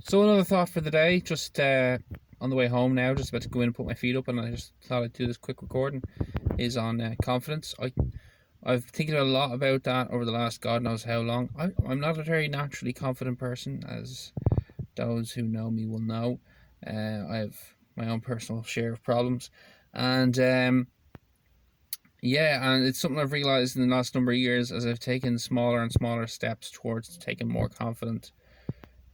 So another thought for the day, just on the way home now, just about to go in and put my feet up, and I just thought I'd do this quick recording, is on confidence. I've thinking a lot about that over the last God knows how long. I'm not a very naturally confident person, as those who know me will know. I have my own personal share of problems, and yeah, and it's something I've realized in the last number of years as I've taken smaller and smaller steps towards taking more confident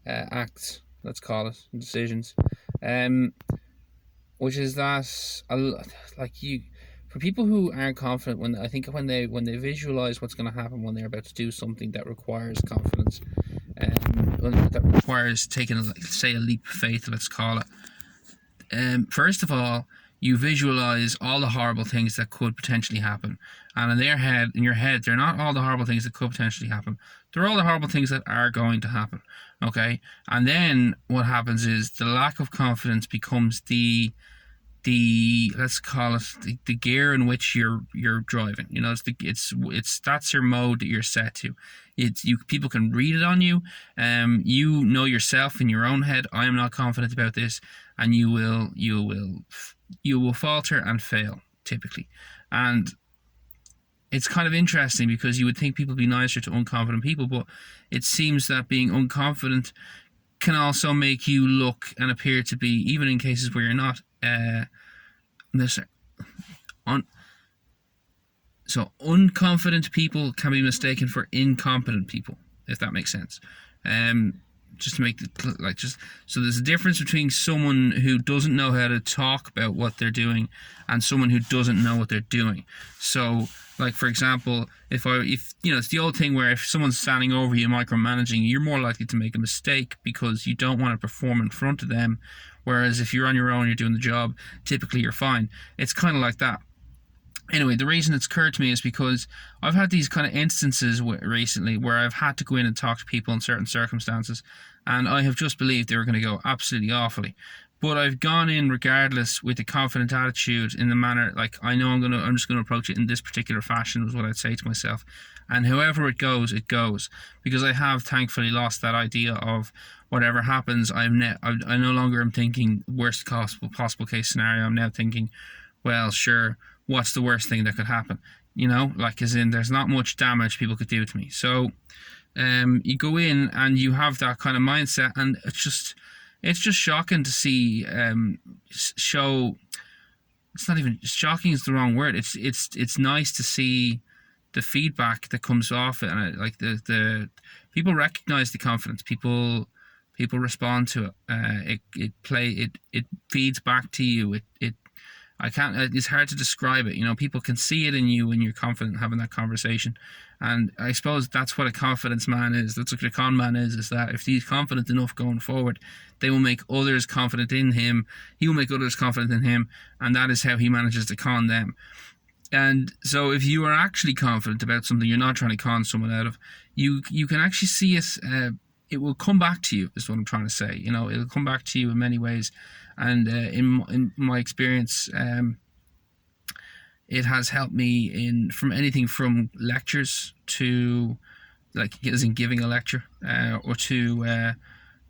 acts, let's call it, decisions. Um, which is that like you, for people who aren't confident, when I think when they visualize what's going to happen when they're about to do something that requires confidence, that requires taking, say, a leap of faith, let's call it. First of all, you visualize all the horrible things that could potentially happen, and in your head, they're not all the horrible things that could potentially happen. They're all the horrible things that are going to happen. Okay, and then what happens is the lack of confidence becomes the let's call it the gear in which you're driving. You know, it's that's your mode that you're set to. It's you people can read it on you. You know yourself in your own head, I am not confident about this, and you will falter and fail typically. And it's kind of interesting because you would think people would be nicer to unconfident people, but it seems that being unconfident can also make you look and appear to be, even in cases where you're not, so unconfident people can be mistaken for incompetent people, if that makes sense. Just to make it so there's a difference between someone who doesn't know how to talk about what they're doing and someone who doesn't know what they're doing. So, like, for example, if you know, it's the old thing where if someone's standing over you micromanaging, you're more likely to make a mistake because you don't want to perform in front of them. Whereas if you're on your own, you're doing the job, typically you're fine. It's kind of like that. Anyway, the reason it's occurred to me is because I've had these kind of instances recently where I've had to go in and talk to people in certain circumstances, and I have just believed they were going to go absolutely awfully. But I've gone in regardless with a confident attitude, in the manner like I know I'm just going to approach it in this particular fashion, was what I'd say to myself. And however it goes, because I have thankfully lost that idea of whatever happens. I no longer am thinking worst possible case scenario. I'm now thinking, well, sure, what's the worst thing that could happen? You know, like, as in, there's not much damage people could do to me. So you go in and you have that kind of mindset, and it's just shocking to see show. It's not even shocking is the wrong word. It's nice to see the feedback that comes off it, and like the people recognize the confidence. People respond to it. It feeds back to you. It's hard to describe it. You know, people can see it in you when you're confident having that conversation. And I suppose that's what a confidence man is. That's what a con man is that if he's confident enough going forward, they will make others confident in him. He will make others confident in him. And that is how he manages to con them. And so if you are actually confident about something you're not trying to con someone out of, you can actually see it. It will come back to you, is what I'm trying to say. You know, it'll come back to you in many ways. And in my experience, it has helped me from anything from lectures to, like, as in giving a lecture, or to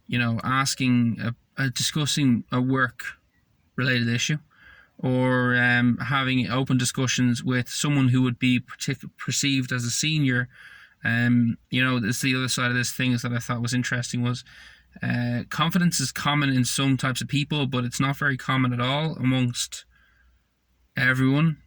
you know, asking discussing a work related issue, or having open discussions with someone who would be perceived as a senior. You know, it's the other side of this thing is that I thought was interesting was confidence is common in some types of people, but it's not very common at all amongst everyone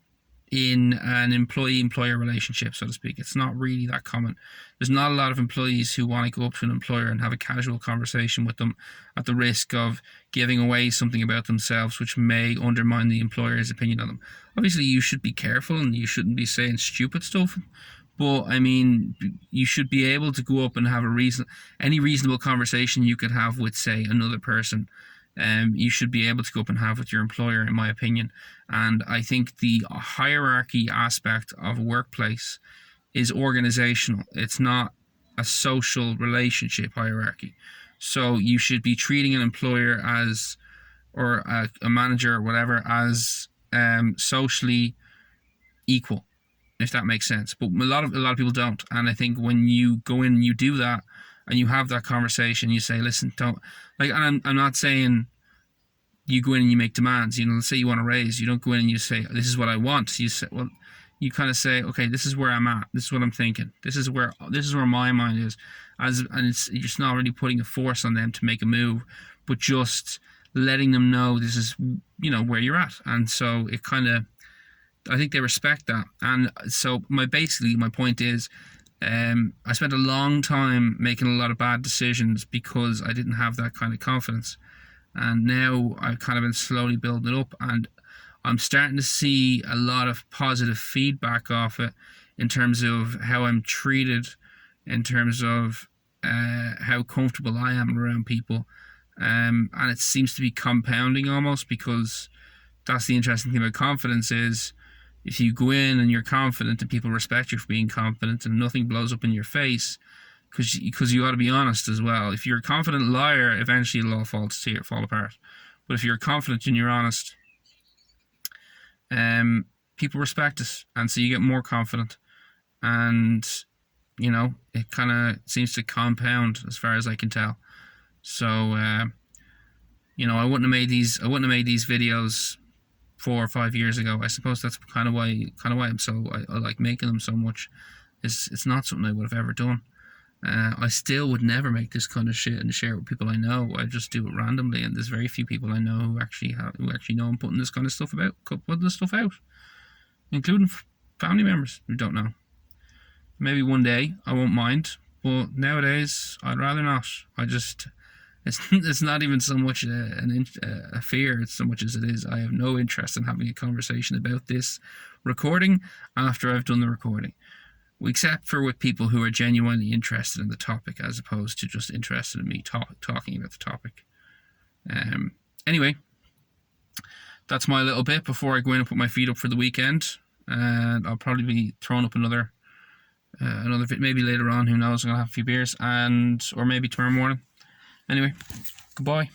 in an employee-employer relationship, so to speak. It's not really that common. There's not a lot of employees who want to go up to an employer and have a casual conversation with them at the risk of giving away something about themselves which may undermine the employer's opinion on them. Obviously, you should be careful and you shouldn't be saying stupid stuff, but I mean, you should be able to go up and have any reasonable conversation you could have with, say, another person. You should be able to go up and have with your employer, in my opinion. And I think the hierarchy aspect of a workplace is organizational. It's not a social relationship hierarchy. So you should be treating an employer as, or a manager or whatever, as socially equal, if that makes sense. But a lot of people don't. And I think when you go in and you do that, and you have that conversation. You say, listen, don't, like, and I'm not saying you go in and you make demands. You know, let's say you want to raise, you don't go in and you say, this is what I want. You say, well, you kind of say, okay, this is where I'm at. This is what I'm thinking. This is where my mind is. And it's just not really putting a force on them to make a move, but just letting them know this is, you know, where you're at. And so it kind of, I think they respect that. And so my point is, I spent a long time making a lot of bad decisions because I didn't have that kind of confidence. And now I've kind of been slowly building it up, and I'm starting to see a lot of positive feedback off it in terms of how I'm treated, in terms of how comfortable I am around people. And it seems to be compounding almost, because that's the interesting thing about confidence is if you go in and you're confident and people respect you for being confident and nothing blows up in your face, because you got to be honest as well. If you're a confident liar, eventually it'll all fall apart. But if you're confident and you're honest, people respect it, and so you get more confident, and you know, it kind of seems to compound as far as I can tell. So you know, I wouldn't have made these videos 4 or 5 years ago. I suppose that's kind of why I like making them so much. It's not something I would have ever done. I still would never make this kind of shit and share it with people I know. I just do it randomly, and there's very few people I know who actually know I'm putting this kind of stuff out, including family members who don't know. Maybe one day I won't mind, but nowadays I'd rather not. It's not even so much a fear, it's so much as it is I have no interest in having a conversation about this recording after I've done the recording. Except for with people who are genuinely interested in the topic, as opposed to just interested in me talking about the topic. Anyway, that's my little bit before I go in and put my feet up for the weekend. And I'll probably be throwing up another bit maybe later on. Who knows? I'm gonna have a few beers, or maybe tomorrow morning. Anyway, goodbye.